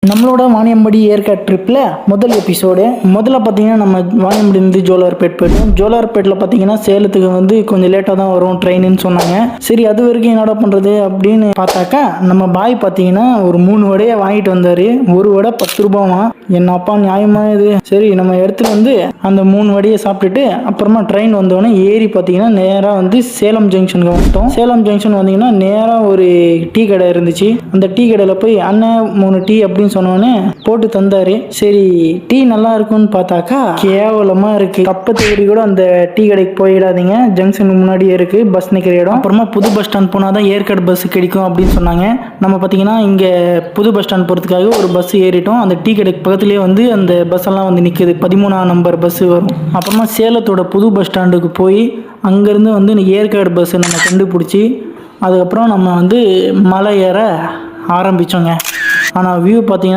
நம்மளோட வாணியம்பாடி ஏற்காடு ட்ரிப்பில் முதல் எபிசோடு முதல்ல பார்த்தீங்கன்னா நம்ம வாணியம்பாடிலேருந்து ஜோலார்பேட் போய்ட்டோம். ஜோலார்பேட்டில் பார்த்தீங்கன்னா சேலத்துக்கு வந்து கொஞ்சம் லேட்டாக தான் வரும் ட்ரெயின்னு சொன்னாங்க. சரி அது வரைக்கும் என்னடா பண்ணுறது அப்படின்னு பார்த்தாக்கா நம்ம பாய் பார்த்தீங்கன்னா ஒரு 3 வடையை வாங்கிட்டு வந்தார். ஒரு வடை 10 ரூபாவா. என்னப்பா நியாயமாக இது. சரி நம்ம எடுத்துகிட்டு வந்து அந்த 3 வடையை சாப்பிட்டுட்டு அப்புறமா ட்ரெயின் வந்தோடனே ஏறி பார்த்தீங்கன்னா நேராக வந்து சேலம் ஜங்ஷனுக்கு வந்துட்டோம். சேலம் ஜங்ஷன் வந்தீங்கன்னா நேராக ஒரு டீ கடை இருந்துச்சு. அந்த டீ கடையில் போய் அண்ணன் 3 டீ அப்படின்னு சொன்னோன்னே போட்டு தந்தாரு. சரி டீ நல்லா இருக்கும்னு பார்த்தாக்கா கேவலமா இருக்கு. கப்ப தேடி கூட அந்த டீ கடைக்கு போயிடாதீங்க, ஜங்ஷனுக்கு முன்னாடியே இருக்கு பஸ் நிற்கிற இடம். அப்புறமா புது பஸ் ஸ்டாண்ட் போனாதான் ஏற்காடு பஸ் கிடைக்கும் அப்படின்னு சொன்னாங்க. நம்ம பார்த்தீங்கன்னா இங்க புது பஸ் ஸ்டாண்ட் போகிறதுக்காக ஒரு பஸ் ஏறிட்டோம். அந்த டீ கடைக்கு பக்கத்துலேயே வந்து அந்த பஸ் எல்லாம் வந்து நிற்குது. 13ஆம் நம்பர் பஸ் வரும். அப்புறமா சேலத்தோட புது பஸ் ஸ்டாண்டுக்கு போய் அங்கேருந்து வந்து ஏற்காடு பஸ் நம்ம கண்டுபிடிச்சி அதுக்கப்புறம் நம்ம வந்து மலை ஏற ஆரம்பித்தோங்க. ஆனால் வியூ பார்த்தீங்கன்னா